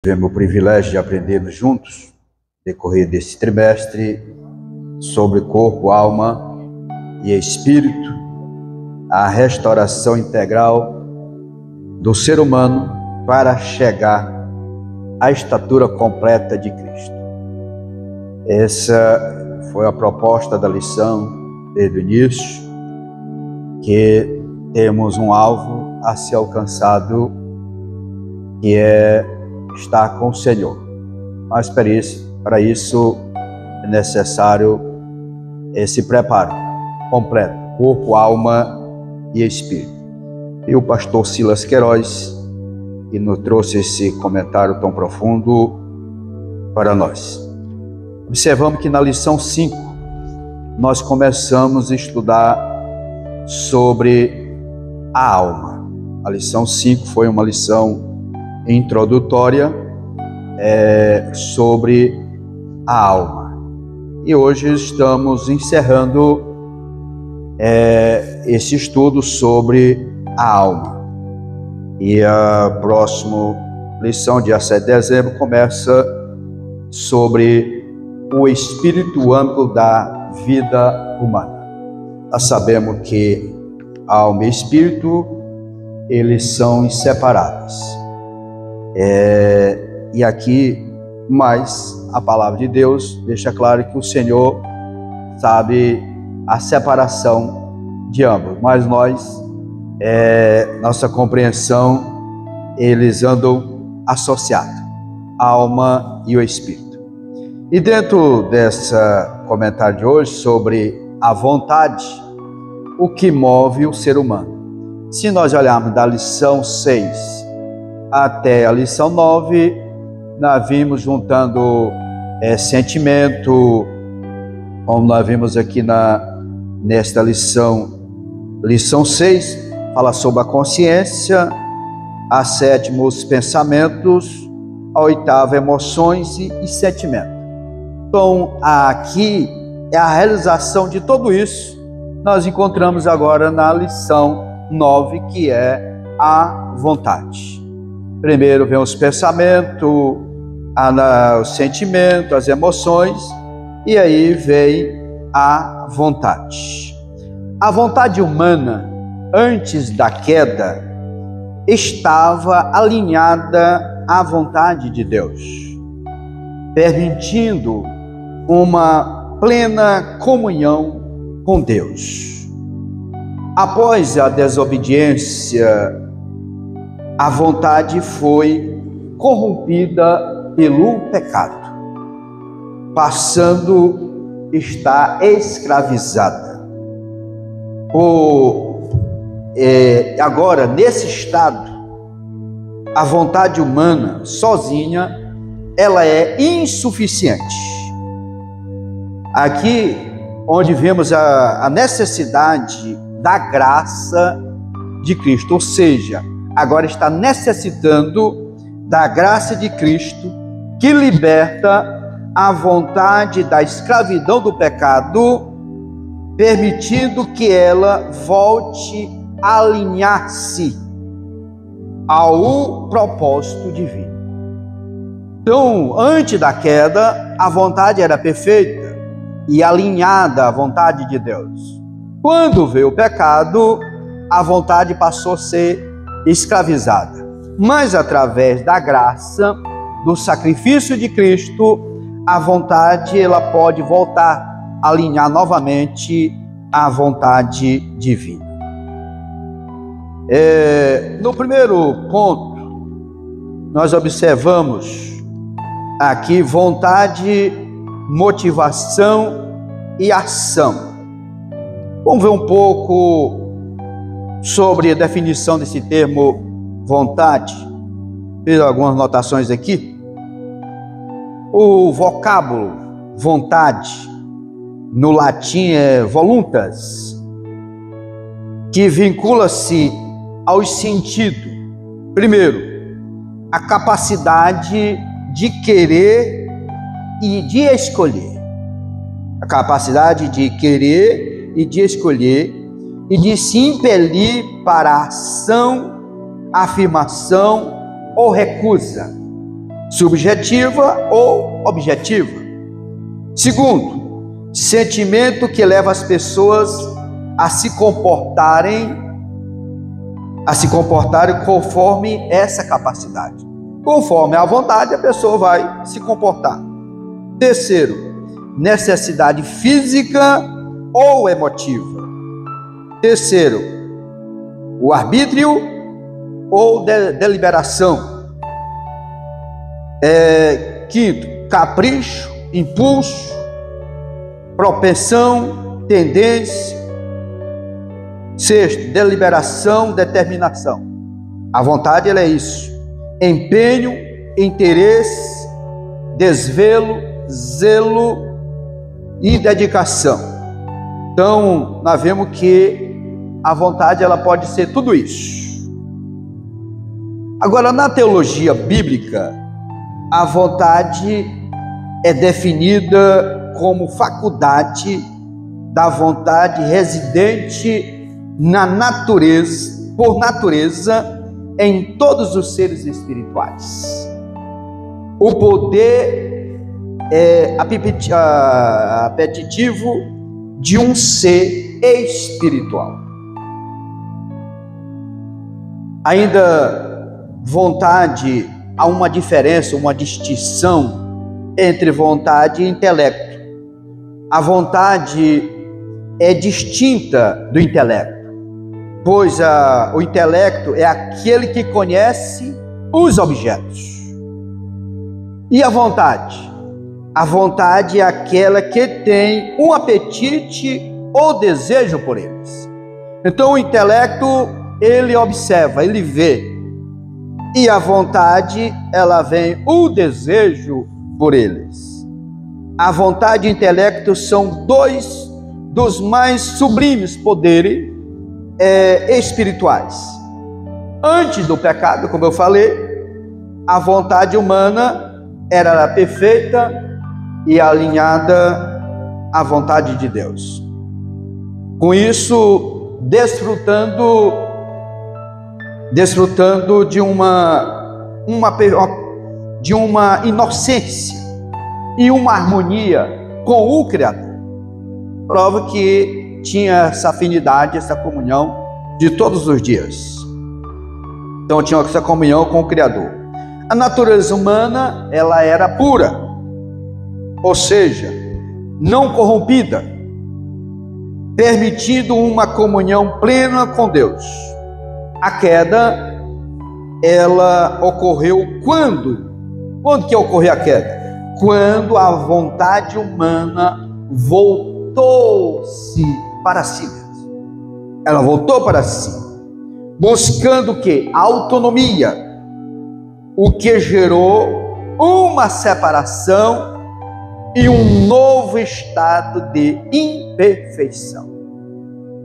Tivemos o privilégio de aprendermos juntos, no decorrer desse trimestre, sobre corpo, alma e espírito, a restauração integral do ser humano para chegar à estatura completa de Cristo. Essa foi a proposta da lição desde o início, que temos um alvo a ser alcançado, que é estar com o Senhor. Mas para isso é necessário esse preparo completo, corpo, alma e espírito. E o pastor Silas Queiroz, que nos trouxe esse comentário tão profundo para nós. Observamos que na lição 5, nós começamos a estudar sobre a alma. A lição 5 foi uma lição introdutória sobre a alma. E hoje estamos encerrando esse estudo sobre a alma. E a próxima lição, dia 7 de dezembro, começa sobre o espírito amplo da vida humana. Nós sabemos que alma e espírito, eles são inseparáveis. E aqui, mas a palavra de Deus deixa claro que o Senhor sabe a separação de ambos, mas nós, nossa compreensão, eles andam associados, a alma e o espírito. E dentro dessa comentário de hoje sobre a vontade, o que move o ser humano. Se nós olharmos da lição 6 até a lição 9, nós vimos juntando sentimento, como nós vimos aqui nesta lição 6, fala sobre a consciência, a 7ª, os pensamentos, a 8ª, emoções e sentimentos. Então, aqui é a realização de tudo isso. Nós encontramos agora na lição 9, que é a vontade. Primeiro vem os pensamentos, os sentimentos, as emoções, e aí vem a vontade. A vontade humana, antes da queda, estava alinhada à vontade de Deus, permitindo uma plena comunhão com Deus. Após a desobediência, a vontade foi corrompida pelo pecado, passando a estar escravizada. Agora, nesse estado, a vontade humana sozinha, ela é insuficiente. Aqui, onde vemos a necessidade da graça de Cristo, ou seja, agora está necessitando da graça de Cristo, que liberta a vontade da escravidão do pecado, permitindo que ela volte a alinhar-se ao propósito divino. Então, antes da queda, a vontade era perfeita e alinhada à vontade de Deus. Quando veio o pecado, a vontade passou a ser escravizada. Mas através da graça, do sacrifício de Cristo, a vontade ela pode voltar a alinhar novamente à vontade divina. No primeiro ponto, nós observamos aqui vontade, motivação e ação. Vamos ver um pouco sobre a definição desse termo vontade. Fiz algumas anotações aqui. O vocábulo vontade, no latim é voluntas, que vincula-se aos sentidos. Primeiro, a capacidade de querer e de escolher. A capacidade de querer e de escolher e de se impelir para a ação, afirmação ou recusa. subjetiva ou objetiva. Segundo, sentimento que leva as pessoas a se comportarem conforme essa capacidade. Conforme a vontade, a pessoa vai se comportar. Terceiro, necessidade física ou emotiva. Terceiro, o arbítrio ou deliberação. Quinto, capricho, impulso, propensão, tendência. Sexto, deliberação, determinação. A vontade, ela é isso: empenho, interesse, desvelo, zelo e dedicação. Então, nós vemos que a vontade, ela pode ser tudo isso. Agora, na teologia bíblica, a vontade é definida como faculdade da vontade residente na natureza, por natureza, em todos os seres espirituais. O poder apetitivo de um ser espiritual. Ainda vontade, há uma diferença, uma distinção entre vontade e intelecto. A vontade é distinta do intelecto, pois o intelecto é aquele que conhece os objetos. E a vontade? A vontade é aquela que tem um apetite ou desejo por eles. Então o intelecto, ele observa, ele vê. E a vontade, ela vem o desejo por eles. A vontade e o intelecto são dois dos mais sublimes poderes espirituais. Antes do pecado, como eu falei, a vontade humana era perfeita e alinhada à vontade de Deus. Com isso, desfrutando de uma inocência e uma harmonia com o Criador. Prova que tinha essa afinidade, essa comunhão de todos os dias. Então tinha essa comunhão com o Criador. A natureza humana, ela era pura, ou seja, não corrompida, permitindo uma comunhão plena com Deus. A queda, ela ocorreu quando? Quando que ocorreu a queda? Quando a vontade humana voltou-se para si mesma. Ela voltou para si, buscando o quê? A autonomia, o que gerou uma separação e um novo estado de imperfeição.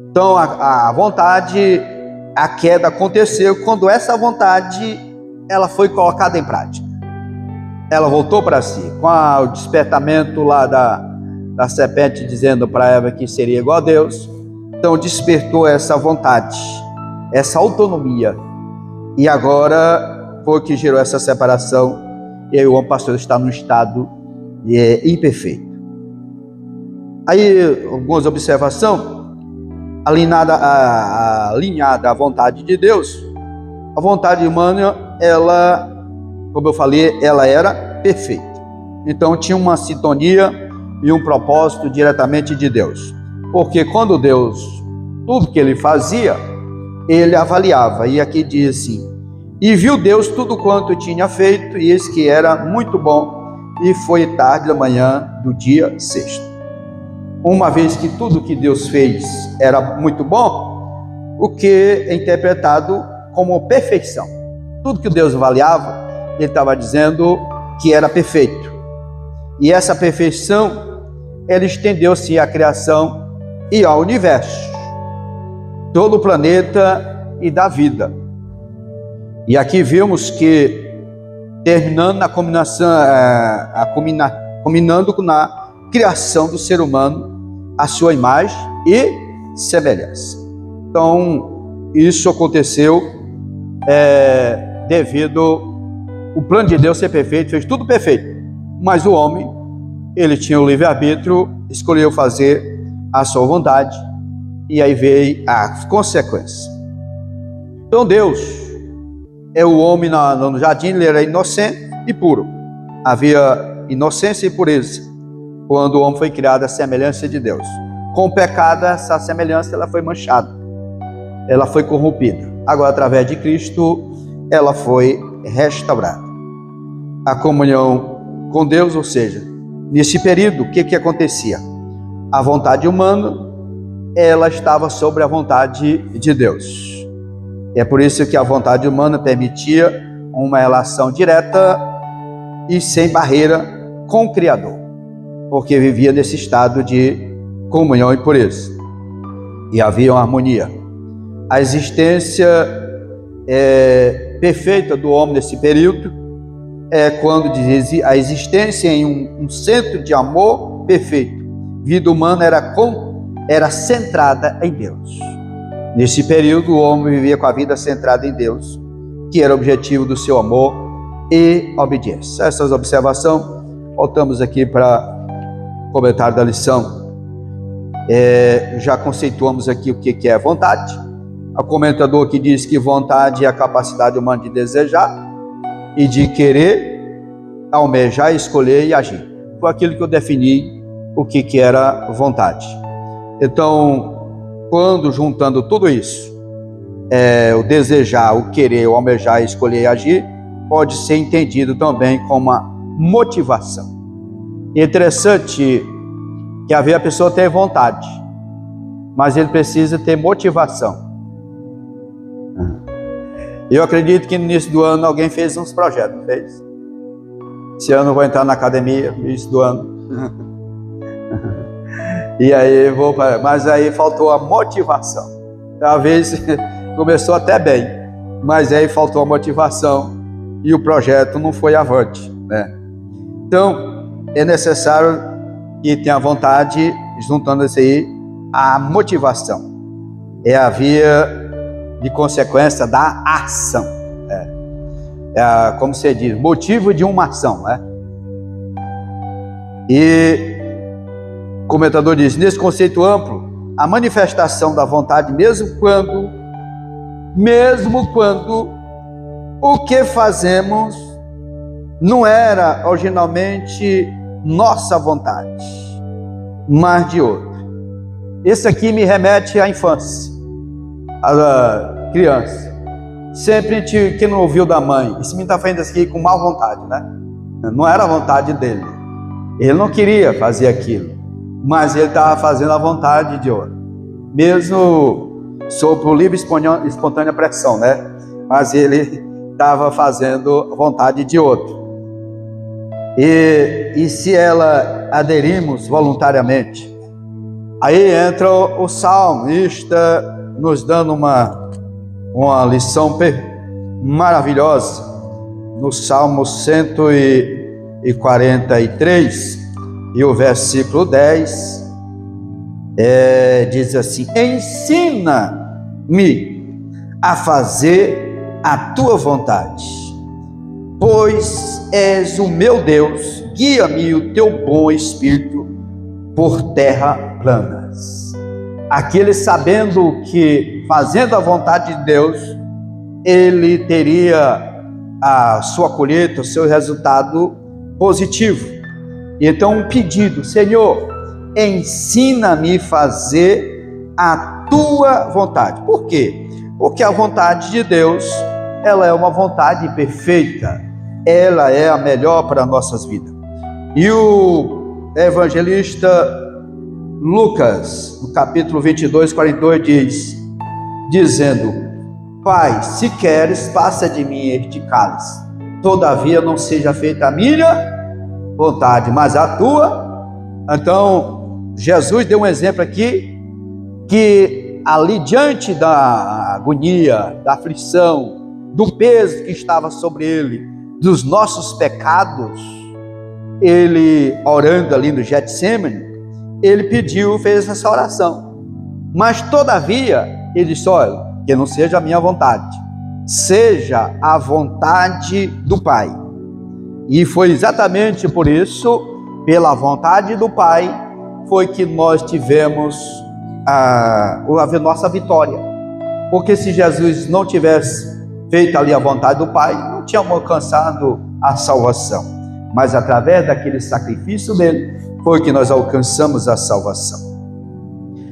Então a vontade, a queda aconteceu quando essa vontade, ela foi colocada em prática. Ela voltou para si, com o despertamento lá da serpente dizendo para Eva que seria igual a Deus. Então despertou essa vontade, essa autonomia, e agora foi o que gerou essa separação, e aí o homem pastor está num estado imperfeito. Aí algumas observações, alinhada à vontade de Deus. A vontade humana, ela, como eu falei, ela era perfeita. Então tinha uma sintonia e um propósito diretamente de Deus. Porque quando Deus, tudo que ele fazia, ele avaliava. E aqui diz assim: e viu Deus tudo quanto tinha feito, e eis que era muito bom, e foi tarde da manhã do dia sexto. Uma vez que tudo que Deus fez era muito bom, o que é interpretado como perfeição. Tudo que Deus avaliava, ele estava dizendo que era perfeito. E essa perfeição, ela estendeu-se à criação e ao universo, todo o planeta e da vida. E aqui vimos que, terminando na combinação, combinando na criação do ser humano, a sua imagem e semelhança. Então, isso aconteceu devido o plano de Deus ser perfeito, fez tudo perfeito. Mas o homem, ele tinha o livre-arbítrio, escolheu fazer a sua vontade, e aí veio as consequências. Então Deus é o homem no jardim, ele era inocente e puro. Havia inocência e pureza quando o homem foi criado à semelhança de Deus. Com o pecado, essa semelhança ela foi manchada, ela foi corrompida. Agora, através de Cristo, ela foi restaurada. A comunhão com Deus, ou seja, nesse período, o que acontecia? A vontade humana, ela estava sobre a vontade de Deus. É por isso que a vontade humana permitia uma relação direta e sem barreira com o Criador, porque vivia nesse estado de comunhão e pureza, e havia uma harmonia. A existência perfeita do homem nesse período é quando diz a existência em um centro de amor perfeito. Vida humana era centrada em Deus. Nesse período, o homem vivia com a vida centrada em Deus, que era o objetivo do seu amor e obediência. Essas observações, voltamos aqui para o comentário da lição. Já conceituamos aqui o que é vontade. O comentador que diz que vontade é a capacidade humana de desejar e de querer, almejar, escolher e agir. Foi aquilo que eu defini o que era vontade. Então, quando juntando tudo isso, o desejar, o querer, o almejar, escolher e agir, pode ser entendido também como uma motivação. É interessante que a pessoa tem vontade, mas ele precisa ter motivação. Eu acredito que no início do ano alguém fez uns projetos, não fez? Esse ano eu vou entrar na academia, no início do ano. E aí mas aí faltou a motivação. Talvez começou até bem, mas aí faltou a motivação e o projeto não foi avante, né? Então é necessário que tenha vontade, juntando isso aí, a motivação. É a via de consequência da ação. Como se diz, motivo de uma ação, né? E o comentador diz, nesse conceito amplo, a manifestação da vontade, mesmo quando o que fazemos não era originalmente nossa vontade, mas de outro. Esse aqui me remete à infância, à criança. Sempre quem não ouviu da mãe, esse menino está fazendo isso aqui com má vontade, né? Não era a vontade dele. Ele não queria fazer aquilo, mas ele estava fazendo a vontade de outro, mesmo sob o livre espontânea pressão, né? Mas ele estava fazendo a vontade de outro. E se ela aderimos voluntariamente, aí entra o salmista nos dando uma lição maravilhosa no Salmo 143 e o versículo 10 diz assim: ensina-me a fazer a tua vontade, pois és o meu Deus, guia-me o teu bom espírito por terra planas. Aquele sabendo que fazendo a vontade de Deus, ele teria a sua colheita, o seu resultado positivo. Então um pedido: Senhor, ensina-me a fazer a tua vontade. Por quê? Porque a vontade de Deus, ela é uma vontade perfeita, ela é a melhor para nossas vidas. E o evangelista Lucas, no capítulo 22, 42, dizendo: Pai, se queres, passa de mim este cálice, todavia não seja feita a minha vontade, mas a tua. Então, Jesus deu um exemplo aqui, que ali diante da agonia, da aflição, do peso que estava sobre ele, dos nossos pecados, ele orando ali no Getsêmani, ele pediu, fez essa oração, mas todavia, ele disse: olha, que não seja a minha vontade, seja a vontade do Pai. E foi exatamente por isso, pela vontade do Pai, foi que nós tivemos a nossa vitória. Porque se Jesus não tivesse feito ali a vontade do Pai, não tínhamos alcançado a salvação. Mas através daquele sacrifício dele, foi que nós alcançamos a salvação.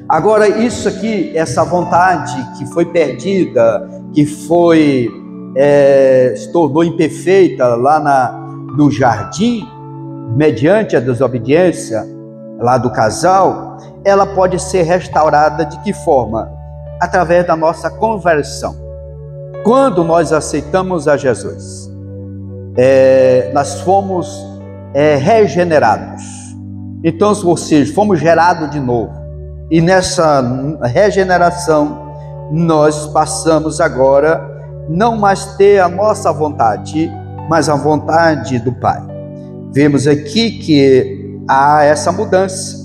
Agora, isso aqui, essa vontade que foi perdida, que se tornou imperfeita lá no jardim, mediante a desobediência lá do casal, ela pode ser restaurada de que forma? Através da nossa conversão. Quando nós aceitamos a Jesus, nós fomos regenerados. Então, ou seja, fomos gerados de novo. E nessa regeneração, nós passamos agora não mais ter a nossa vontade, mas a vontade do Pai. Vemos aqui que há essa mudança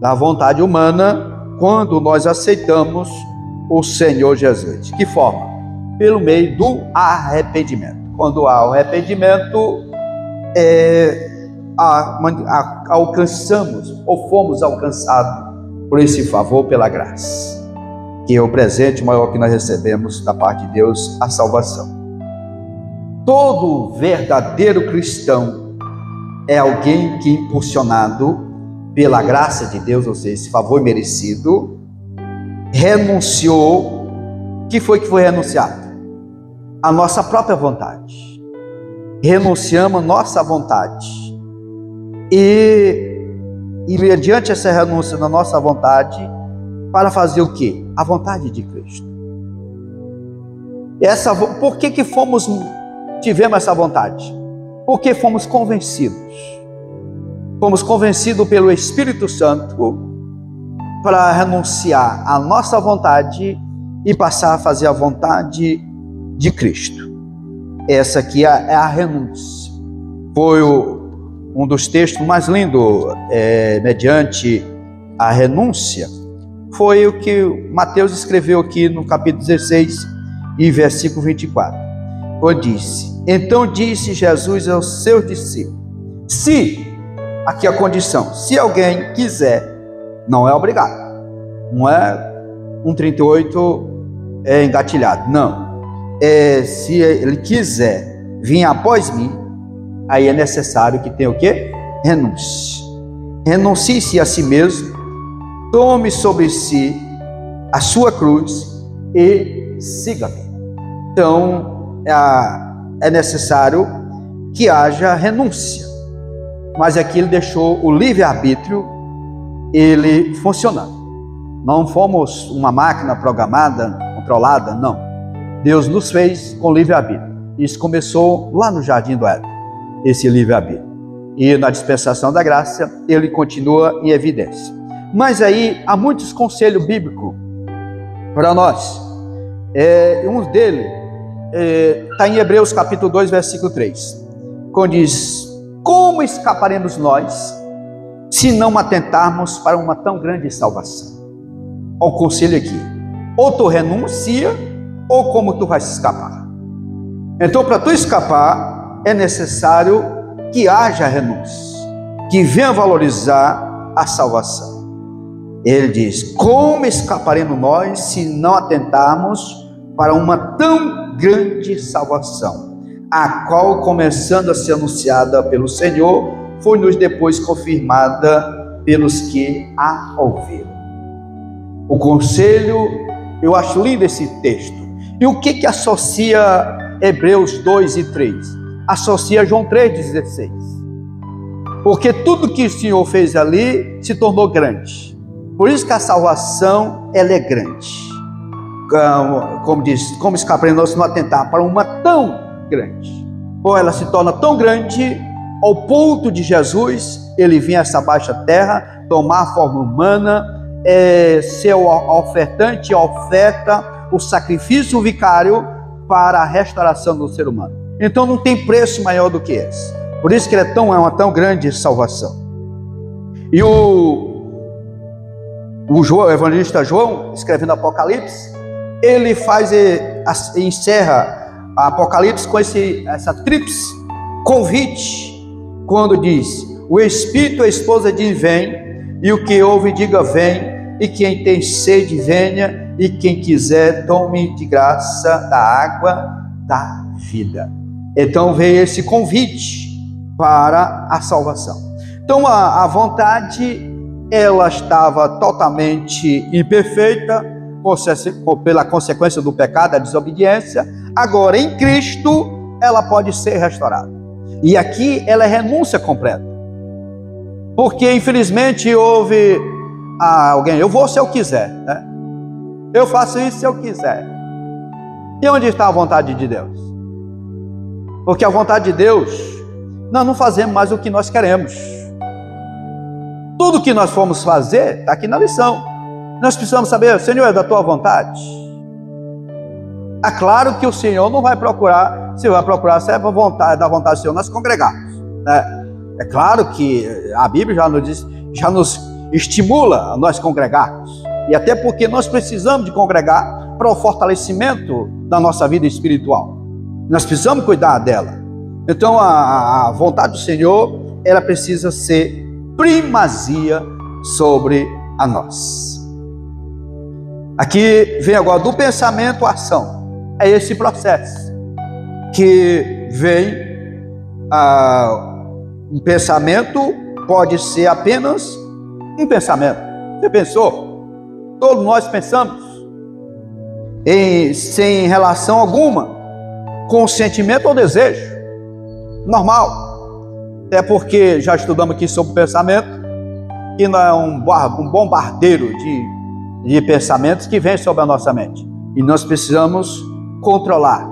da vontade humana quando nós aceitamos o Senhor Jesus. De que forma? Pelo meio do arrependimento. Quando há o arrependimento, alcançamos ou fomos alcançados por esse favor, pela graça, que é o presente maior que nós recebemos da parte de Deus, a salvação. Todo verdadeiro cristão é alguém que, impulsionado pela graça de Deus, ou seja, esse favor merecido, renunciou. O que foi renunciado? A nossa própria vontade. Renunciamos nossa vontade. E mediante essa renúncia da nossa vontade, para fazer o quê? A vontade de Cristo. Por que tivemos essa vontade? Porque fomos convencidos. Fomos convencidos pelo Espírito Santo para renunciar à nossa vontade e passar a fazer a vontade de Cristo. Essa aqui é a renúncia. Foi um dos textos mais lindos, mediante a renúncia, foi o que Mateus escreveu aqui no capítulo 16 e versículo 24. Onde disse: então disse Jesus aos seus discípulos, aqui a condição, se alguém quiser, não é obrigado, não é 1,38 engatilhado, não, se ele quiser vir após mim, aí é necessário que tenha o quê? Renúncia. Renuncie-se a si mesmo, tome sobre si a sua cruz e siga-me. Então, é necessário que haja renúncia. Mas aqui ele deixou o livre-arbítrio ele funcionando. Não fomos uma máquina programada, controlada, não. Deus nos fez com livre-arbítrio. Isso começou lá no Jardim do Éden, esse livre-arbítrio. E na dispensação da graça, ele continua em evidência. Mas aí há muitos conselhos bíblicos para nós. Um deles está em Hebreus capítulo 2, versículo 3. Quando diz: como escaparemos nós, se não atentarmos para uma tão grande salvação? Olha o conselho aqui: ou tu renuncia, ou como tu vais escapar? Então, para tu escapar, é necessário que haja renúncia, que venha valorizar a salvação. Ele diz: como escaparemos nós se não atentarmos para uma tão grande salvação, a qual, começando a ser anunciada pelo Senhor, foi-nos depois confirmada pelos que a ouviram. O conselho, eu acho lindo esse texto. E o que associa Hebreus 2 e 3? Associa João 3,16. Porque tudo que o Senhor fez ali se tornou grande. Por isso que a salvação, ela é grande. Como diz, como escaparemos nós se não atentar para uma tão grande. Ou ela se torna tão grande ao ponto de Jesus, ele vir a essa baixa terra, tomar a forma humana, ser o ofertante, a oferta, o sacrifício vicário para a restauração do ser humano. Então não tem preço maior do que esse. Por isso que ele é uma tão grande salvação. E o evangelista João, escrevendo Apocalipse, ele encerra Apocalipse com essa tríplice convite quando diz: o Espírito e a esposa diz: vem, e o que ouve diga: vem, e quem tem sede venha, e quem quiser tome de graça da água da vida. Então veio esse convite para a salvação. Então a vontade, ela estava totalmente imperfeita, pela consequência do pecado, a desobediência. Agora em Cristo ela pode ser restaurada, e aqui ela é renúncia completa, porque infelizmente houve alguém: eu vou se eu quiser, né? Eu faço isso se eu quiser. E onde está a vontade de Deus? Porque a vontade de Deus, nós não fazemos mais o que nós queremos. Tudo que nós formos fazer está aqui na lição. Nós precisamos saber: Senhor, é da tua vontade? É claro que o Senhor não vai procurar, se vai procurar, se é da vontade do Senhor nós congregarmos, né? É claro que a Bíblia já nos estimula a nós congregarmos, e até porque nós precisamos de congregar para o fortalecimento da nossa vida espiritual. Nós precisamos cuidar dela. Então a vontade do Senhor, ela precisa ser primazia sobre a nós. Aqui vem agora do pensamento à ação. É esse processo que vem. Um pensamento pode ser apenas um pensamento. Você pensou? Todos nós pensamos sem relação alguma com sentimento ou desejo. Normal. Até porque já estudamos aqui sobre o pensamento, que não é um bombardeiro de pensamentos que vem sobre a nossa mente. E nós precisamos controlar,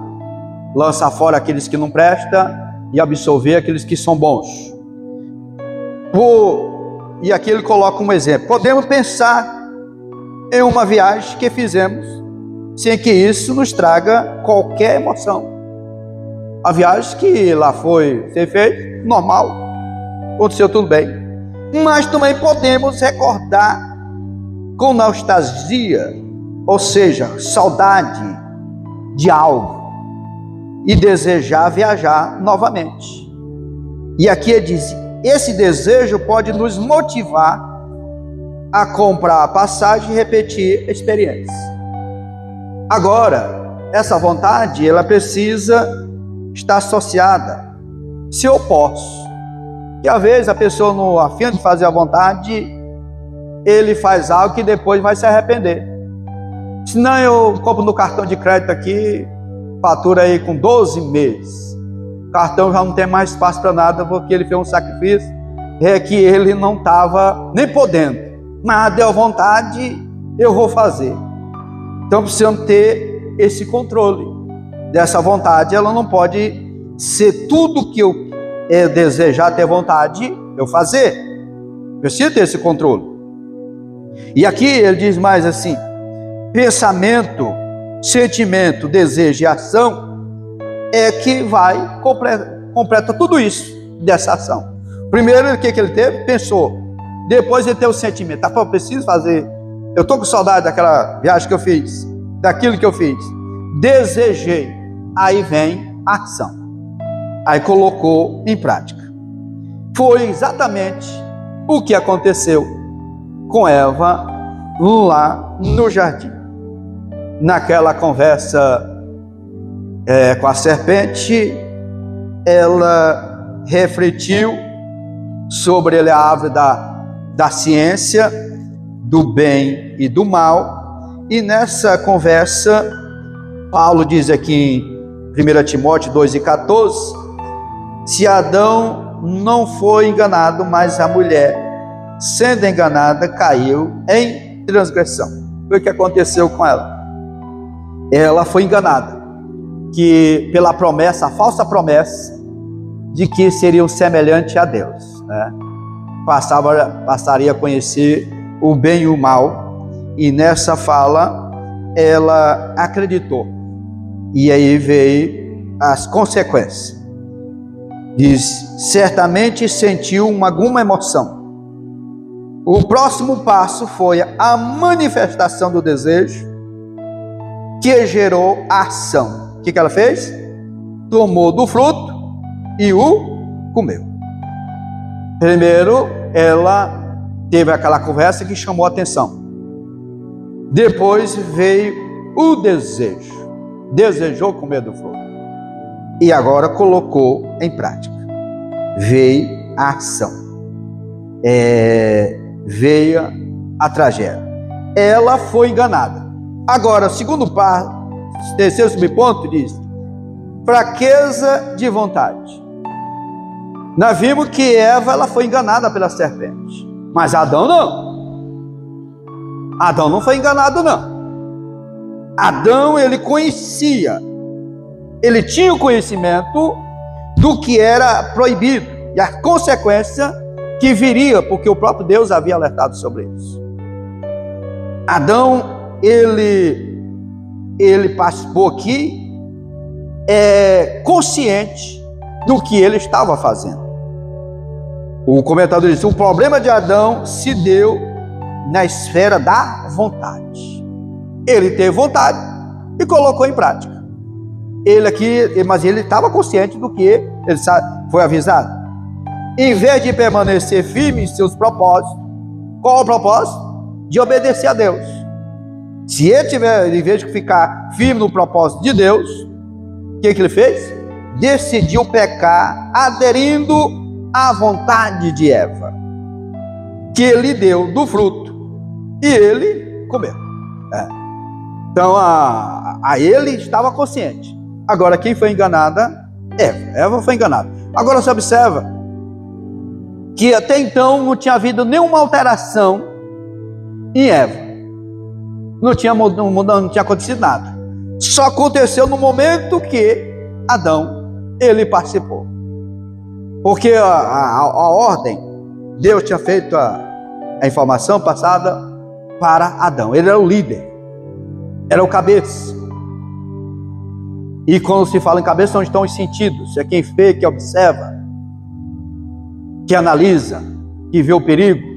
lançar fora aqueles que não prestam e absorver aqueles que são bons. E aqui ele coloca um exemplo: podemos pensar em uma viagem que fizemos sem que isso nos traga qualquer emoção. A viagem que lá foi ser feita, normal, aconteceu tudo bem. Mas também podemos recordar com nostalgia, ou seja, saudade de algo, e desejar viajar novamente. E aqui ele diz: esse desejo pode nos motivar a comprar a passagem e repetir a experiência. Agora, essa vontade, ela precisa estar associada. Se eu posso, que às vezes a pessoa não afim de fazer a vontade, ele faz algo que depois vai se arrepender. Senão eu compro no cartão de crédito aqui, fatura aí com 12 meses. O cartão já não tem mais espaço para nada, porque ele fez um sacrifício que ele não estava nem podendo. Mas deu vontade, eu vou fazer. Então precisamos ter esse controle dessa vontade. Ela não pode ser tudo que eu desejar, ter vontade, eu fazer. Preciso ter esse controle. E aqui ele diz mais assim: pensamento, sentimento, desejo e ação é que vai completa tudo isso dessa ação. Primeiro, o que ele teve? Pensou. Depois ele teve o sentimento: eu preciso fazer. Eu estou com saudade daquela viagem que eu fiz, daquilo que eu fiz. Desejei. Aí vem a ação. Aí colocou em prática. Foi exatamente o que aconteceu com Eva lá no jardim. Naquela conversa com a serpente, ela refletiu sobre a árvore da ciência, do bem e do mal. E nessa conversa, Paulo diz aqui em 1 Timóteo 2,14, se Adão não foi enganado, mas a mulher, sendo enganada, caiu em transgressão. Foi o que aconteceu com ela. Ela foi enganada, que pela promessa, a falsa promessa, de que seriam semelhantes a Deus, né? Passaria a conhecer o bem e o mal, e nessa fala ela acreditou, e aí veio as consequências. Diz: certamente sentiu alguma emoção. O próximo passo foi a manifestação do desejo, que gerou a ação. O que ela fez? Tomou do fruto e o comeu. Primeiro, ela teve aquela conversa que chamou a atenção. Depois veio o desejo. Desejou comer do fruto. E agora colocou em prática. Veio a ação. Veio a tragédia. Ela foi enganada. Agora, segundo terceiro subponto diz: fraqueza de vontade. Nós vimos que Eva ela foi enganada pela serpente, mas Adão não. Adão não foi enganado não. Adão ele conhecia, ele tinha o conhecimento do que era proibido e a consequência que viria, porque o próprio Deus havia alertado sobre isso. Adão ele participou aqui consciente do que ele estava fazendo. O comentador diz: o problema de Adão se deu na esfera da vontade. Ele teve vontade e colocou em prática. Mas ele estava consciente do que ele foi avisado. Em vez de permanecer firme em seus propósitos, qual o propósito? De obedecer a Deus. Se ele tiver, em vez de ficar firme no propósito de Deus, o que ele fez? Decidiu pecar, aderindo à vontade de Eva, que ele deu do fruto e ele comeu. Então ele estava consciente. Agora quem foi enganada? Eva foi enganada. Agora você observa que até então não tinha havido nenhuma alteração em Eva. Não tinha acontecido nada. Só aconteceu no momento que Adão ele participou. Porque a ordem, Deus tinha feito a informação passada para Adão. Ele era o líder, era o cabeça. E quando se fala em cabeça, onde estão os sentidos? É quem vê, que observa, que analisa, que vê o perigo.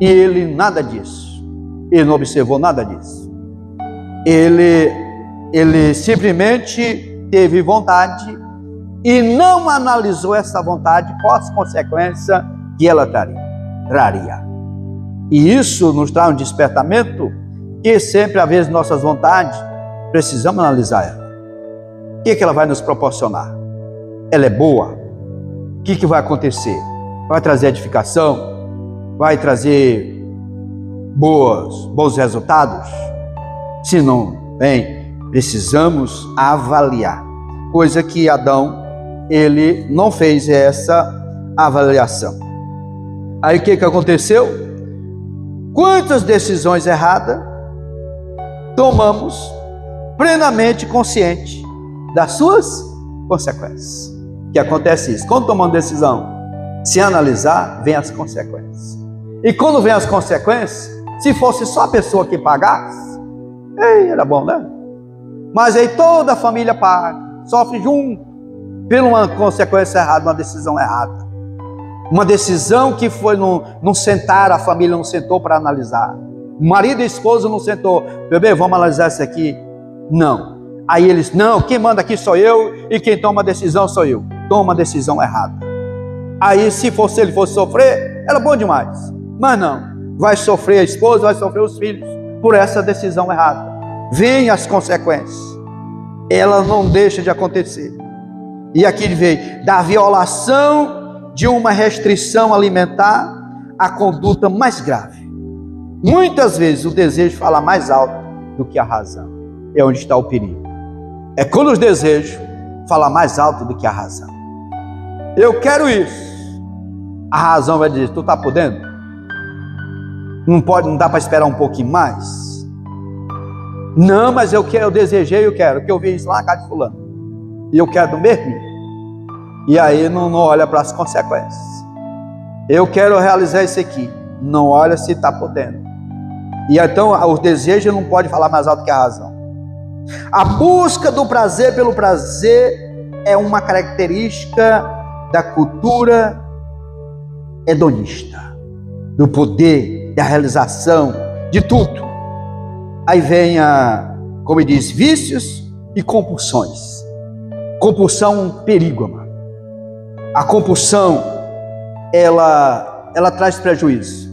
E ele nada disso. Ele não observou nada disso. Ele simplesmente teve vontade e não analisou essa vontade, qual as consequências que ela traria. E isso nos traz um despertamento que sempre, às vezes, nossas vontades, precisamos analisar ela. O que ela vai nos proporcionar? Ela é boa? O que vai acontecer? Vai trazer edificação? Vai trazer bons resultados? Se não, bem, precisamos avaliar. Coisa que Adão, ele não fez essa avaliação. Aí o que aconteceu? Quantas decisões erradas tomamos plenamente consciente das suas consequências? Que acontece isso, quando tomamos decisão, se analisar, vem as consequências. E quando vem as consequências, se fosse só a pessoa que pagasse, era bom, né? Mas aí toda a família paga, sofre junto, por uma consequência errada, uma decisão errada. Uma decisão que foi não sentar, a família não sentou para analisar. O marido e a esposa não sentou, bebê, vamos analisar isso aqui. Não. Aí eles, não, quem manda aqui sou eu e quem toma a decisão sou eu. Toma a decisão errada. Aí se ele fosse sofrer, era bom demais. Mas não, vai sofrer a esposa, vai sofrer os filhos por essa decisão errada. Vêm as consequências. Ela não deixa de acontecer. E aqui veio da violação de uma restrição alimentar a conduta mais grave. Muitas vezes o desejo fala mais alto do que a razão. É onde está o perigo. É quando os desejos falam mais alto do que a razão. Eu quero isso. A razão vai dizer, tu está podendo? Não dá para esperar um pouquinho mais? Não, mas eu desejei, eu quero, que eu vi isso lá na casa de fulano. E eu quero do mesmo. E aí não olha para as consequências. Eu quero realizar isso aqui. Não olha se está podendo. E então o desejo não pode falar mais alto que a razão. A busca do prazer pelo prazer é uma característica da cultura hedonista, do poder, da realização, de tudo. Aí vem como diz, vícios e compulsões. Compulsão é um perigo, amado. A compulsão ela traz prejuízo.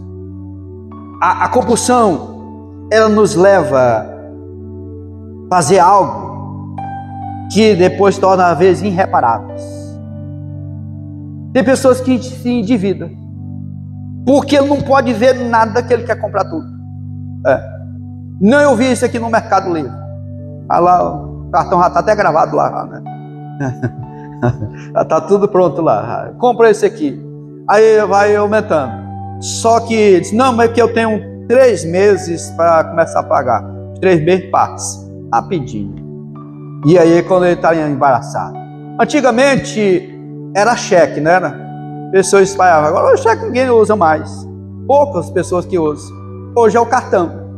A compulsão, ela nos leva a fazer algo que depois torna às vezes irreparáveis. Tem pessoas que se endividam porque ele não pode ver nada, que ele quer comprar tudo. Não, eu vi isso aqui no Mercado Livre. Ah, lá, o cartão já está até gravado lá, né? Já está tudo pronto lá. Compra esse aqui. Aí vai aumentando. Só que diz, não, mas que eu tenho 3 meses para começar a pagar. 3 meses passa rapidinho. E aí quando ele está embaraçado. Antigamente era cheque, não era? Pessoas espalhavam. Agora o cheque ninguém usa mais. Poucas pessoas que usam. Hoje é o cartão.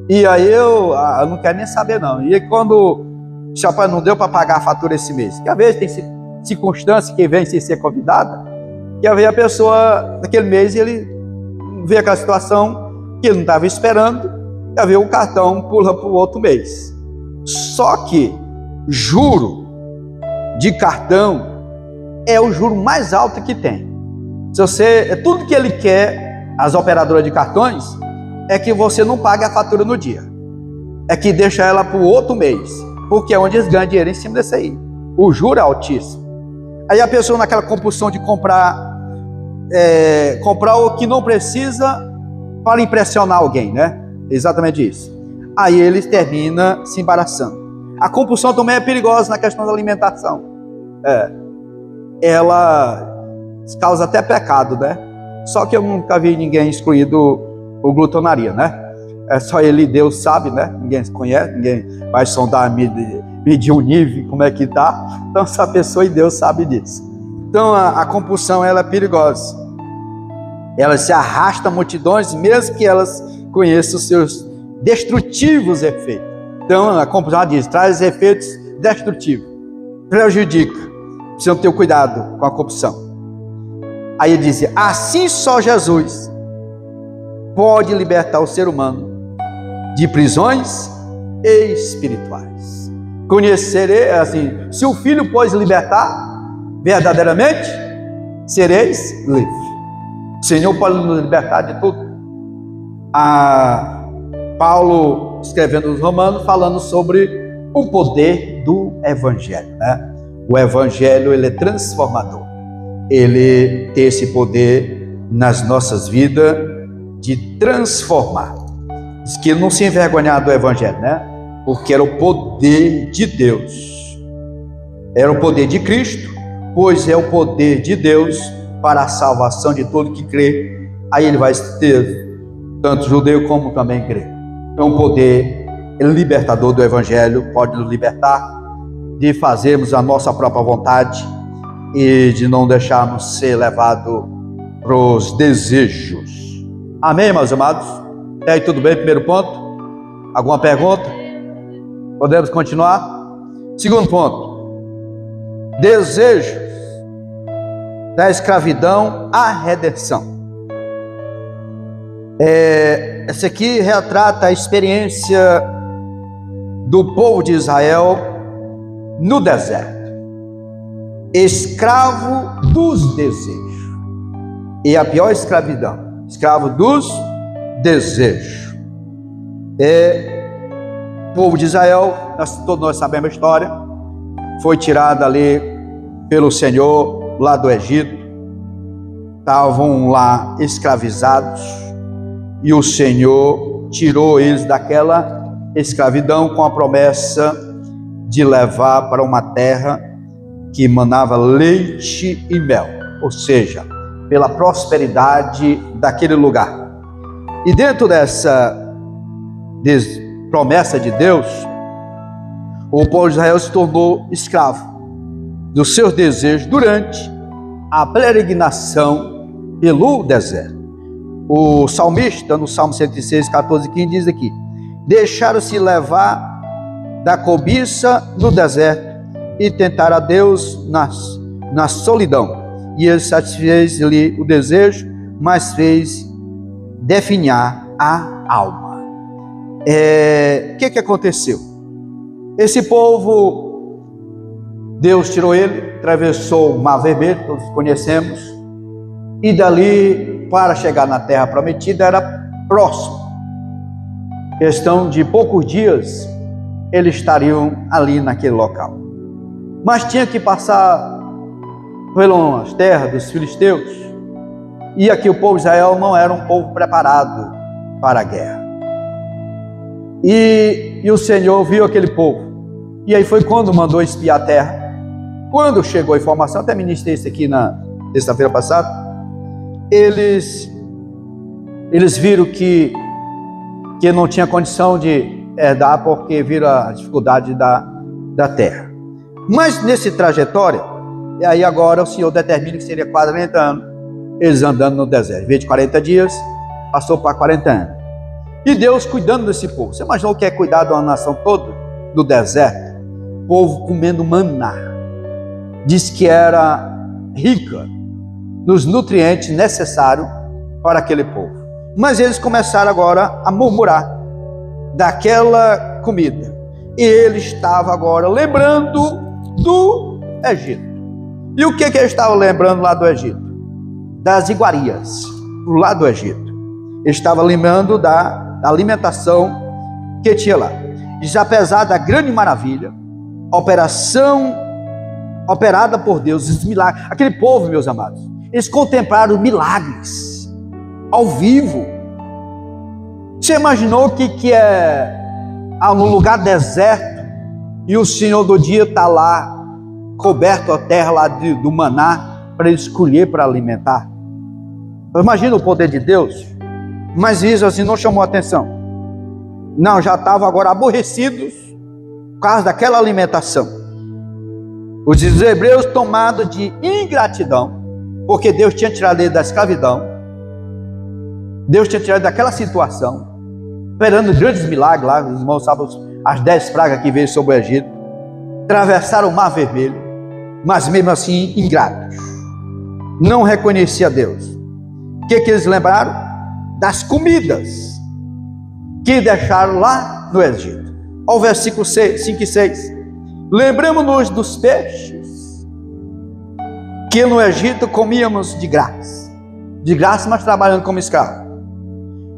E aí eu não quero nem saber não. E aí quando o rapaz não deu para pagar a fatura esse mês, que às vezes tem circunstância que vem sem ser convidada, que às vezes a pessoa naquele mês ele vê aquela situação que ele não estava esperando, e às vezes o cartão pula para o outro mês. Só que juro de cartão é o juro mais alto que tem. Se você, tudo que ele quer, as operadoras de cartões, é que você não pague a fatura no dia. É que deixa ela para o outro mês. Porque é onde eles ganham dinheiro em cima desse aí. O juro é altíssimo. Aí a pessoa naquela compulsão de comprar o que não precisa para impressionar alguém, né? Exatamente isso. Aí eles terminam se embaraçando. A compulsão também é perigosa na questão da alimentação. Ela causa até pecado, né? Só que eu nunca vi ninguém excluído o glutonaria, né? É só ele e Deus sabe, né? Ninguém conhece, ninguém vai sondar, medir o nível, como é que tá. Então essa pessoa e Deus sabe disso. Então a compulsão, ela é perigosa. Ela se arrasta a multidões, mesmo que elas conheçam os seus destrutivos efeitos. Então a compulsão diz, traz efeitos destrutivos, prejudica. Precisam ter cuidado com a compulsão. Aí ele dizia, assim só Jesus pode libertar o ser humano de prisões espirituais. Conhecerei, assim, se o Filho pode libertar, verdadeiramente sereis livres. O Senhor pode nos libertar de tudo. Paulo, escrevendo aos Romanos, falando sobre o poder do Evangelho, né? O Evangelho, ele é transformador. Ele tem esse poder nas nossas vidas de transformar. Diz que não se envergonhar do Evangelho, né? Porque era o poder de Deus. Era o poder de Cristo, pois é o poder de Deus para a salvação de todo que crê. Aí ele vai ter tanto judeu como também crê. Então o poder libertador do Evangelho pode nos libertar de fazermos a nossa própria vontade e de não deixarmos ser levados para os desejos. Amém, meus amados? E aí, tudo bem? Primeiro ponto? Alguma pergunta? Podemos continuar? Segundo ponto. Desejos da escravidão à redenção. Essa aqui retrata a experiência do povo de Israel no deserto. Escravo dos desejos. E a pior escravidão. Escravo dos desejos. O povo de Israel, todos nós sabemos a história, foi tirado ali pelo Senhor lá do Egito. Estavam lá escravizados e o Senhor tirou eles daquela escravidão com a promessa de levar para uma terra que manava leite e mel, ou seja, pela prosperidade daquele lugar. E dentro dessa promessa de Deus, o povo de Israel se tornou escravo dos seus desejos durante a peregrinação pelo deserto. O salmista, no Salmo 106, 14 e 15, diz aqui: deixaram-se levar da cobiça no deserto e tentaram a Deus na solidão. E ele satisfez-lhe o desejo, mas fez definhar a alma. O que aconteceu? Esse povo, Deus tirou ele, atravessou o Mar Vermelho, todos conhecemos, e dali para chegar na terra prometida era próximo. Questão de poucos dias eles estariam ali naquele local. Mas tinha que passar pelas terras dos filisteus, e aqui o povo de Israel não era um povo preparado para a guerra. E o Senhor viu aquele povo, e aí foi quando mandou espiar a terra. Quando chegou a informação, até ministrei isso aqui na sexta-feira passada, eles viram que não tinha condição de herdar, porque viram a dificuldade da terra. Mas nesse trajetória, e aí agora o Senhor determina que seria 40 anos, eles andando no deserto. Em vez de 40 dias, passou para 40 anos. E Deus cuidando desse povo. Você imaginou o que é cuidar de uma nação toda do deserto? O povo comendo maná. Diz que era rica nos nutrientes necessários para aquele povo. Mas eles começaram agora a murmurar daquela comida. E ele estava agora lembrando do Egito. E o que ele estava lembrando lá do Egito? Das iguarias, do lado do Egito. Ele estava lembrando da alimentação que tinha lá. Diz, apesar da grande maravilha, operação operada por Deus, os milagres. Aquele povo, meus amados, eles contemplaram milagres ao vivo. Você imaginou o que é num lugar deserto e o Senhor do dia está lá, coberto a terra lá do maná, para ele escolher para alimentar? Imagina o poder de Deus. Mas isso assim não chamou atenção. Não, já estavam agora aborrecidos por causa daquela alimentação. Os hebreus tomados de ingratidão, porque Deus tinha tirado ele da escravidão, Deus tinha tirado daquela situação, esperando grandes milagres lá. Os irmãos sabem as 10 pragas que veio sobre o Egito, atravessaram o Mar Vermelho, mas mesmo assim ingratos, não reconhecia Deus. O que eles lembraram? Das comidas que deixaram lá no Egito. Ao versículo 5 e 6. Lembremos-nos dos peixes que no Egito comíamos de graça, mas trabalhando como escravo.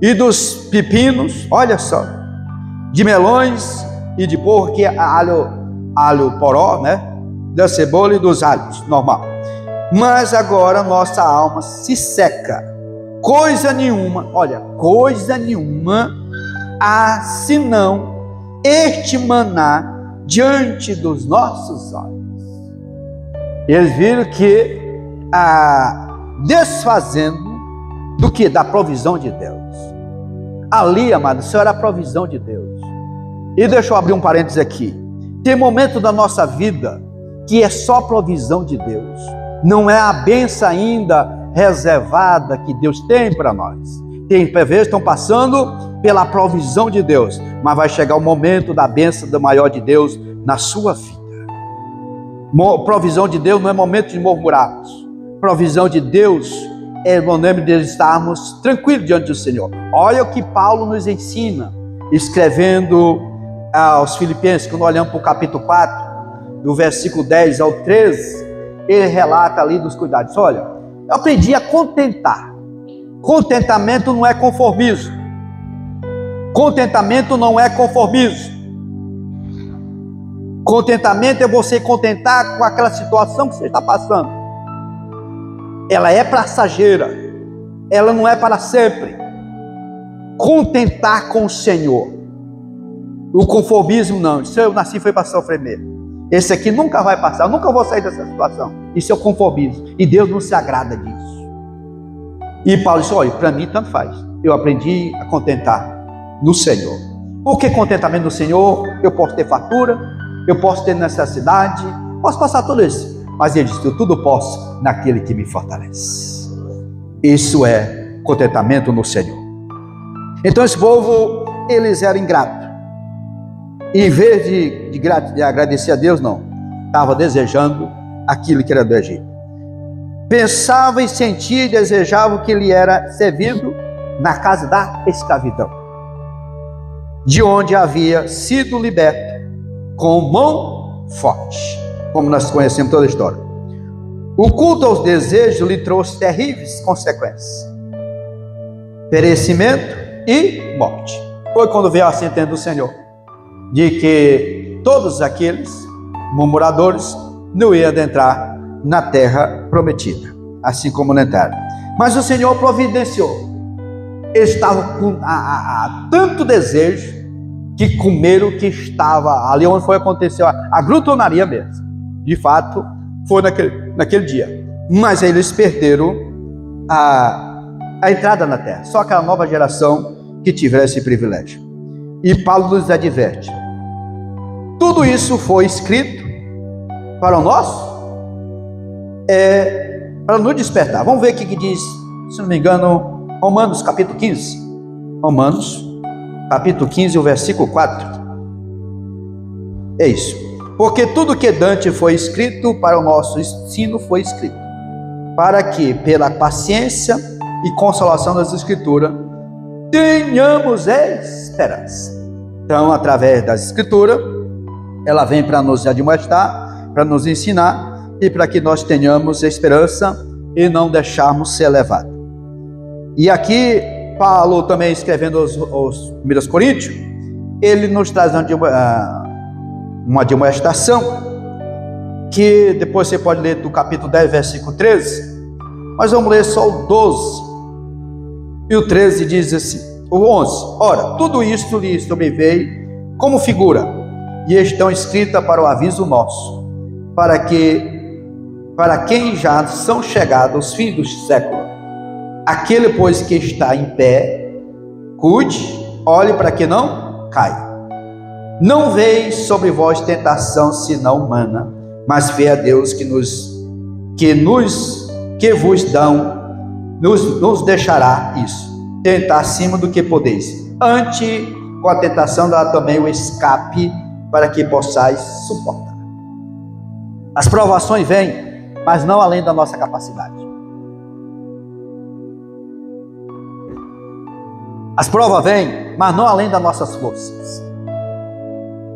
E dos pepinos, olha só, de melões e de porco, que é alho poró, né? Da cebola e dos alhos, normal. Mas agora nossa alma se seca. Coisa nenhuma, olha, coisa nenhuma há senão este maná diante dos nossos olhos. Eles viram que desfazendo do que? Da provisão de Deus. Ali, amado, isso era a provisão de Deus. E deixa eu abrir um parênteses aqui. Tem momento da nossa vida que é só provisão de Deus. Não é a bênção ainda reservada que Deus tem para nós. Tem vezes estão passando pela provisão de Deus, mas vai chegar o momento da bênção do maior de Deus na sua vida. Provisão de Deus não é momento de murmurarmos. Provisão de Deus é o momento de estarmos tranquilos diante do Senhor. Olha o que Paulo nos ensina, escrevendo aos Filipenses, quando olhamos para o capítulo 4, do versículo 10 ao 13, ele relata ali dos cuidados. Olha, eu aprendi a contentar. Contentamento não é conformismo. Contentamento não é conformismo. Contentamento é você contentar com aquela situação que você está passando. Ela é passageira. Ela não é para sempre. Contentar com o Senhor. O conformismo não. Se eu nasci foi para sofrer mesmo. Esse aqui nunca vai passar, eu nunca vou sair dessa situação. Isso é o conformismo. E Deus não se agrada disso. E Paulo disse, olha, para mim tanto faz. Eu aprendi a contentar no Senhor. Por que contentamento no Senhor? Eu posso ter fartura, eu posso ter necessidade, posso passar tudo isso. Mas ele disse, eu tudo posso naquele que me fortalece. Isso é contentamento no Senhor. Então esse povo, eles eram ingratos. Em vez de agradecer a Deus, não. Estava desejando aquilo que era do Egito. Pensava e sentia e desejava que lhe era servido na casa da escravidão, de onde havia sido liberto com mão forte, como nós conhecemos toda a história. O culto aos desejos lhe trouxe terríveis consequências: perecimento e morte. Foi quando veio a sentença do Senhor, de que todos aqueles murmuradores não iam adentrar na terra prometida, assim como não entraram. Mas o Senhor providenciou. Eles estavam com tanto desejo que comeram que estava ali onde aconteceu a glutonaria mesmo. De fato, foi naquele dia. Mas eles perderam a entrada na terra. Só aquela nova geração que tiver esse privilégio. E Paulo nos adverte: tudo isso foi escrito para o nosso, para nos despertar. Vamos ver o que diz, se não me engano, Romanos capítulo 15. Romanos capítulo 15, o versículo 4. É isso. Porque tudo que Dante foi escrito para o nosso ensino foi escrito, para que, pela paciência e consolação das Escrituras, tenhamos esperança. Então, através das Escrituras, ela vem para nos admoestar, para nos ensinar, e para que nós tenhamos esperança e não deixarmos ser levados. E aqui, Paulo também escrevendo os 1 Coríntios, ele nos traz uma admoestação, que depois você pode ler do capítulo 10, versículo 13, mas vamos ler só o 12, e o 13 diz assim, o 11, ora, tudo isto lhe sobreveio como figura, e estão escritas para o aviso nosso, para quem já são chegados os fins dos séculos. Aquele, pois, que está em pé, cuide, olhe para que não caia. Não veio sobre vós tentação senão humana, mas fé a Deus que vos nos deixará isso, tentar acima do que podeis. Ante, com a tentação dá também o escape, para que possais suportar. As provações vêm, mas não além da nossa capacidade. As provas vêm, mas não além das nossas forças.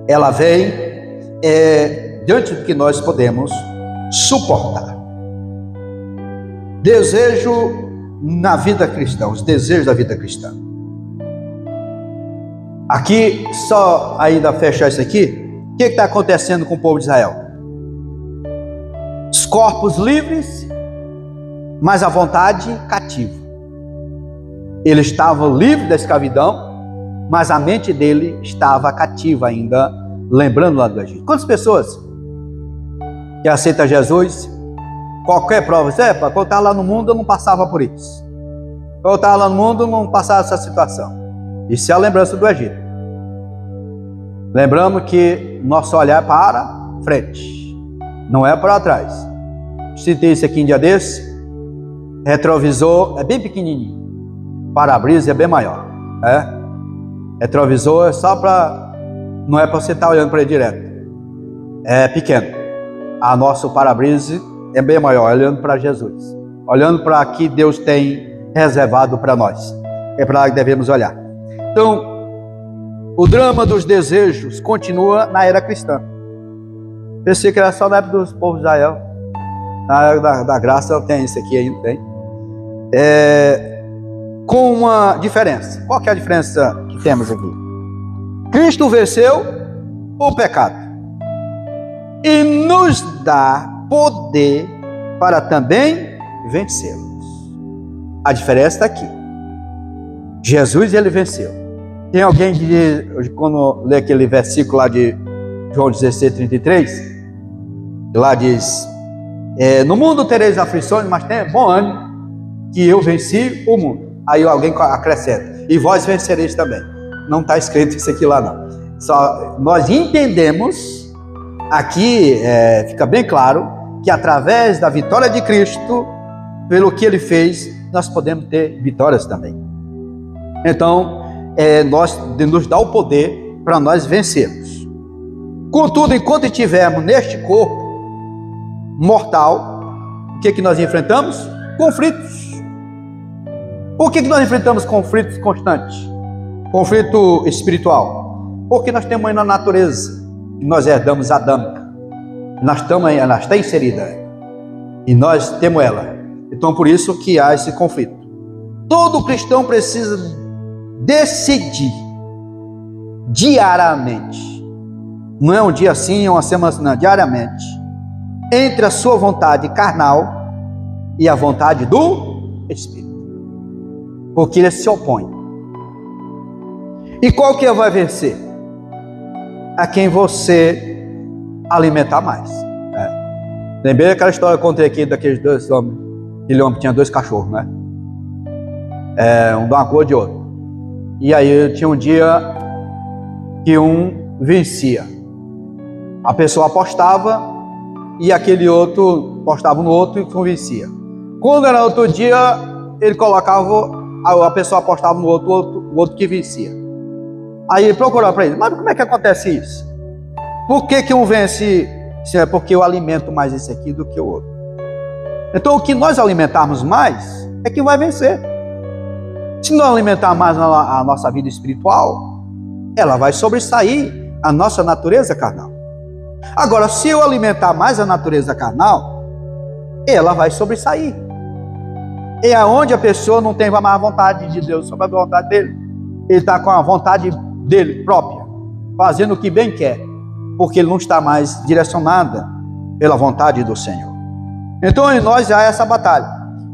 Ela vem diante do que nós podemos suportar. Desejo na vida cristã, os desejos da vida cristã. Aqui, só ainda fechar isso aqui, o que está acontecendo com o povo de Israel? Os corpos livres, mas a vontade cativa. Ele estava livre da escravidão, mas a mente dele estava cativa ainda, lembrando lá do Egito. Quantas pessoas que aceitam Jesus, qualquer prova, quando eu estava lá no mundo eu não passava por isso. Quando eu estava lá no mundo eu não passava essa situação. Isso é a lembrança do Egito. Lembramos que nosso olhar é para frente, não é para trás. Citei isso aqui em dia desse, retrovisor é bem pequenininho. Para-brisa é bem maior, retrovisor é só para, não é para você estar olhando para ele direto, é pequeno. A nosso para-brisa é bem maior, olhando para Jesus, olhando para o que Deus tem reservado para nós, é para lá que devemos olhar. Então, o drama dos desejos continua na era cristã. Pensei que era só na época dos povos de Israel, na era da graça tem isso aqui ainda, tem. Com uma diferença. Qual que é a diferença que temos aqui? Cristo venceu o pecado e nos dá poder para também vencê-los. A diferença está aqui. Jesus, ele venceu. Tem alguém que diz, quando lê aquele versículo lá de João 16, 33, lá diz, no mundo tereis aflições, mas tenha bom ânimo, que eu venci o mundo. Aí alguém acrescenta, e vós vencereis também. Não está escrito isso aqui lá não. Só nós entendemos, aqui fica bem claro, que através da vitória de Cristo, pelo que Ele fez, nós podemos ter vitórias também. Então, nos dá o poder para nós vencermos. Contudo, enquanto estivermos neste corpo mortal, o que nós enfrentamos? Conflitos. Por que nós enfrentamos conflitos constantes? Conflito espiritual. Porque nós temos aí na natureza, nós herdamos adâmica. Ela está inserida. E nós temos ela. Então, por isso que há esse conflito. Todo cristão precisa decidir diariamente. Não é um dia assim, é uma semana assim, não, diariamente. Entre a sua vontade carnal e a vontade do Espírito. Porque ele se opõe. E qual que vai vencer? A quem você alimentar mais. Lembrei daquela história que eu contei aqui daqueles dois homens. Aquele homem que tinha 2 cachorros, né? Um de uma cor de outro. E aí tinha um dia que um vencia. A pessoa apostava e aquele outro apostava no outro e convencia. Quando era outro dia, ele colocava, a pessoa apostava no outro, o outro que vencia. Aí ele procurava para ele, mas como é que acontece isso? Por que um vence? É porque eu alimento mais esse aqui do que o outro. Então o que nós alimentarmos mais é que vai vencer. Se não alimentar mais a nossa vida espiritual, ela vai sobressair a nossa natureza carnal. Agora, se eu alimentar mais a natureza carnal, ela vai sobressair. É aonde a pessoa não tem mais a vontade de Deus, só a vontade dele. Ele está com a vontade dele própria, fazendo o que bem quer, porque ele não está mais direcionada pela vontade do Senhor. Então em nós há essa batalha,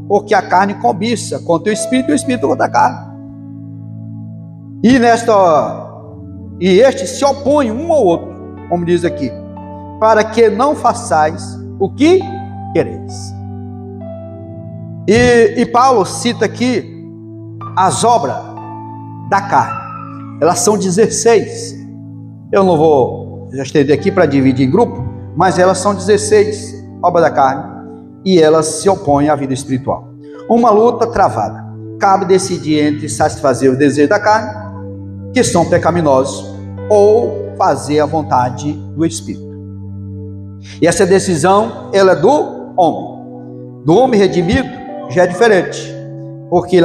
porque a carne cobiça contra o Espírito e o Espírito contra a carne. E estes se opõem um ao outro, como diz aqui, para que não façais o que quereis. E Paulo cita aqui as obras da carne. Elas são 16. Eu não vou estender aqui para dividir em grupo, mas elas são 16 obras da carne e elas se opõem à vida espiritual. Uma luta travada. Cabe decidir entre satisfazer os desejos da carne, que são pecaminosos, ou fazer a vontade do Espírito. E essa decisão, ela é do homem. Do homem redimido já é diferente, porque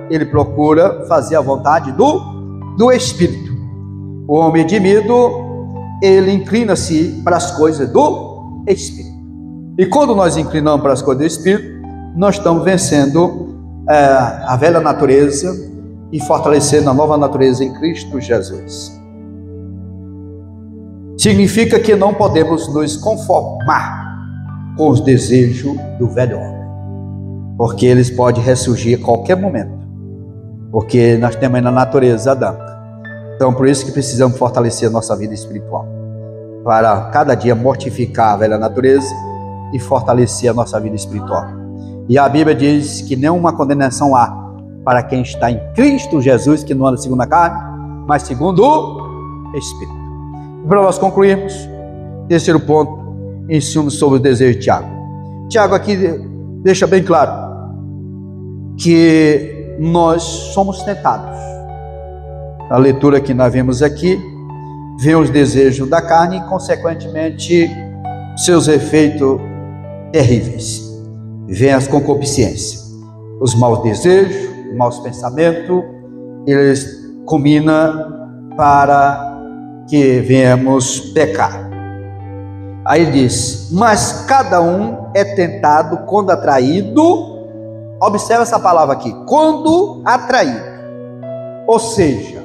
ele procura fazer a vontade do Espírito. O homem redimido, ele inclina-se para as coisas do Espírito. E quando nós inclinamos para as coisas do Espírito, nós estamos vencendo a velha natureza e fortalecendo a nova natureza em Cristo Jesus. Significa que não podemos nos conformar com os desejos do velho homem, porque eles podem ressurgir a qualquer momento, porque nós temos ainda a natureza adâmica. Então por isso que precisamos fortalecer a nossa vida espiritual, para cada dia mortificar a velha natureza e fortalecer a nossa vida espiritual. E a Bíblia diz que nenhuma condenação há para quem está em Cristo Jesus, que não anda segundo a carne, mas segundo o Espírito. E para nós concluirmos, terceiro ponto, ensino sobre o desejo de Tiago. Tiago aqui deixa bem claro que nós somos tentados. A leitura que nós vemos aqui, vê os desejos da carne e, consequentemente, seus efeitos terríveis. Vem as concupiscências, os maus desejos, os maus pensamentos, eles combinam para que venhamos pecar. Aí diz, mas cada um é tentado quando atraído. Observa essa palavra aqui, quando atraído. Ou seja,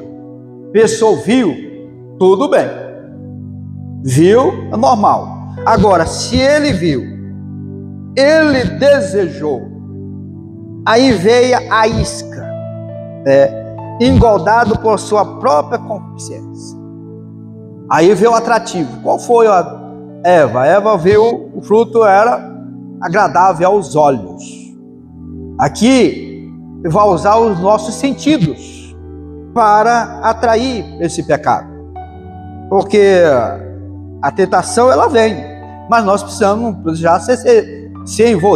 pessoa viu, tudo bem, viu, é normal. Agora, se ele viu, ele desejou, aí veio a isca, engordado por sua própria concupiscência. Aí veio o atrativo. Qual foi a Eva? Eva viu, o fruto era agradável aos olhos. Aqui vai usar os nossos sentidos para atrair esse pecado, porque a tentação ela vem, mas nós precisamos já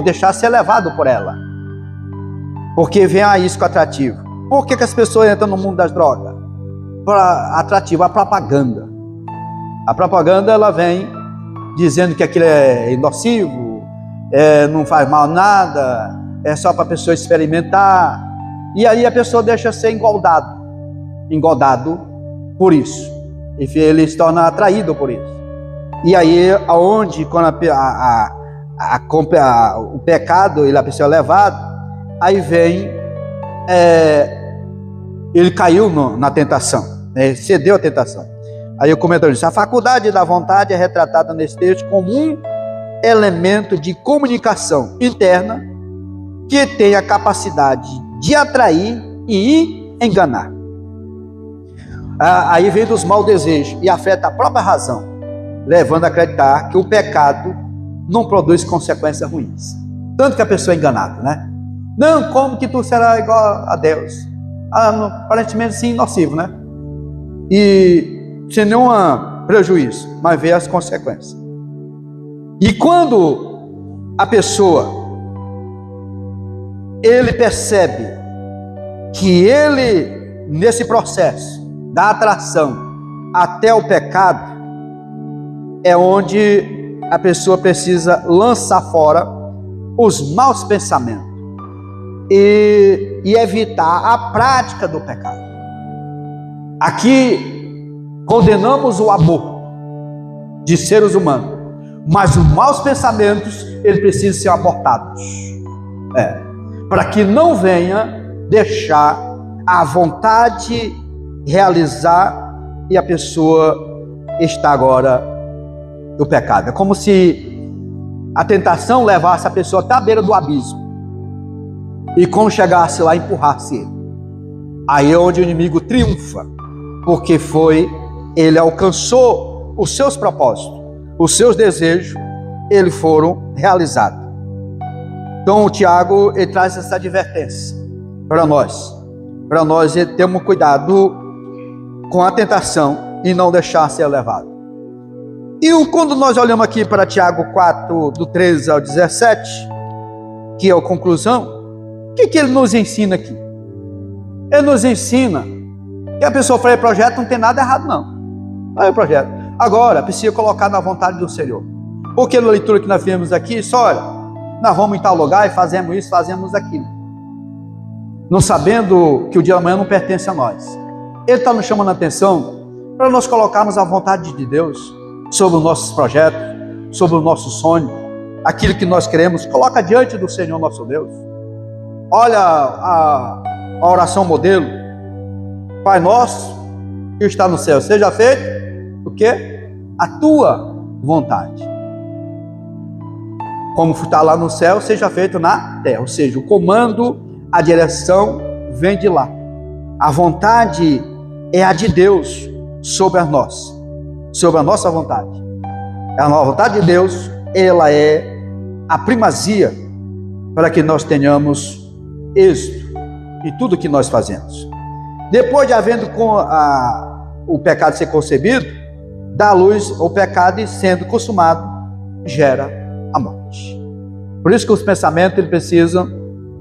deixar ser levado por ela, porque vem a isca atrativo. Por que as pessoas entram no mundo das drogas? Para atrativo, a propaganda. A propaganda ela vem dizendo que aquilo é nocivo, não faz mal nada, é só para a pessoa experimentar, e aí a pessoa deixa ser engodado por isso, e ele se torna atraído por isso. E aí, quando o pecado, a pessoa é levada, aí vem, ele caiu na tentação, né? Cedeu à tentação. Aí o comentário diz: a faculdade da vontade é retratada nesse texto como um elemento de comunicação interna que tem a capacidade de atrair e enganar. Aí vem dos maus desejos e afeta a própria razão, levando a acreditar que o pecado não produz consequências ruins. Tanto que a pessoa é enganada, né? Não, como que tu será igual a Deus? Aparentemente sim, nocivo, né? E sem nenhum prejuízo, mas vê as consequências. E quando a pessoa, ele percebe que ele, nesse processo da atração até o pecado, é onde a pessoa precisa lançar fora os maus pensamentos e evitar a prática do pecado. Aqui condenamos o amor de seres humanos, mas os maus pensamentos, eles precisam ser abortados, para que não venha deixar a vontade realizar e a pessoa está agora no pecado. É como se a tentação levasse a pessoa até a beira do abismo e quando chegasse lá, empurrasse ele. Aí é onde o inimigo triunfa, porque ele alcançou os seus propósitos, os seus desejos, eles foram realizados. Então o Tiago, ele traz essa advertência para nós termos cuidado com a tentação e não deixar ser levado. E quando nós olhamos aqui para Tiago 4, do 13 ao 17, que é a conclusão, o que ele nos ensina aqui? Ele nos ensina que a pessoa faz projeto, não tem nada errado não. Faz o projeto. Agora, precisa colocar na vontade do Senhor. Porque na leitura que nós vimos aqui, só olha, nós vamos em tal lugar e fazemos isso, fazemos aquilo. Não sabendo que o dia da manhã não pertence a nós. Ele está nos chamando a atenção para nós colocarmos a vontade de Deus sobre os nossos projetos, sobre o nosso sonho, aquilo que nós queremos, coloca diante do Senhor nosso Deus. Olha a oração modelo: Pai nosso que está no céu, seja feito o quê? A tua vontade. Como está lá no céu, seja feito na terra. Ou seja, o comando, a direção vem de lá. A vontade é a de Deus sobre a nossa vontade. A vontade de Deus, ela é a primazia para que nós tenhamos êxito em tudo que nós fazemos. Depois de havendo o pecado ser concebido, dá luz ao pecado e sendo consumado, gera a morte. Por isso que os pensamentos eles precisam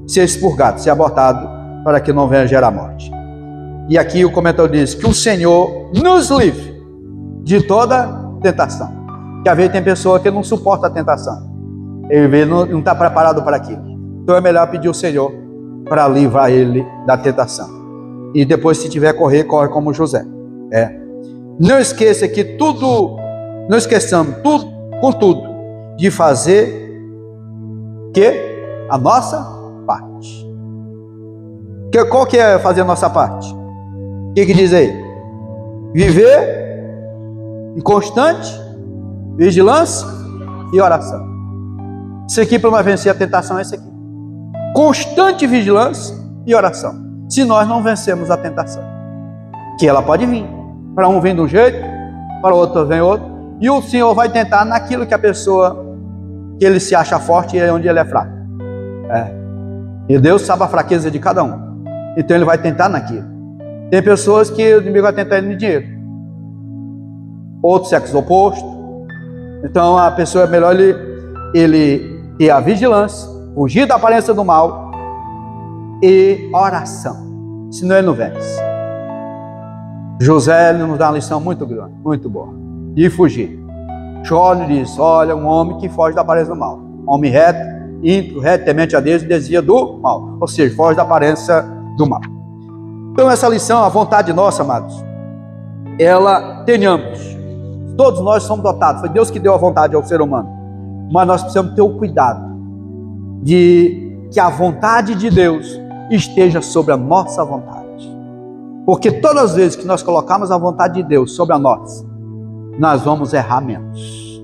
ser expurgados, ser abortados, para que não venha gerar morte. E aqui o comentário diz que o Senhor nos livre de toda tentação. Que às vezes tem pessoa que não suporta a tentação, ele não está preparado para aquilo. Então é melhor pedir ao Senhor para livrar ele da tentação. E depois, se tiver corre como José. Não esqueça que não esqueçamos contudo, de fazer a nossa parte. Qual que é fazer a nossa parte? O que diz aí? Viver em constante vigilância e oração. Isso aqui, para nós vencer a tentação, é isso aqui: constante vigilância e oração. Se nós não vencemos a tentação, que ela pode vir, para um vem de um jeito, para o outro vem outro, e o Senhor vai tentar naquilo que a pessoa, que ele se acha forte e é onde ele é fraco. E Deus sabe a fraqueza de cada um, então ele vai tentar naquilo. Tem pessoas que o inimigo vai tentar ele no dinheiro, outro sexo oposto. Então a pessoa, é melhor ele ter a vigilância, fugir da aparência do mal e oração, senão ele não vence. José nos dá uma lição muito grande, muito boa, de fugir. Jó diz: olha, um homem que foge da aparência do mal, homem reto, íntegro, reto, temente a Deus e desvia do mal, ou seja, foge da aparência do mal. Então essa lição, a vontade nossa, amados, ela tenhamos. Todos nós somos dotados, foi Deus que deu a vontade ao ser humano. mas nós precisamos ter o cuidado de que a vontade de Deus esteja sobre a nossa vontade. Porque todas as vezes que nós colocarmos a vontade de Deus sobre a nós vamos errar menos.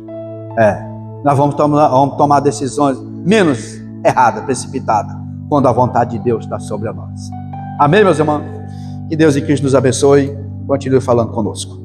Nós vamos tomar decisões menos erradas, precipitadas, quando a vontade de Deus está sobre a nós. Amém, meus irmãos? Que Deus e Cristo nos abençoe. Continue falando conosco.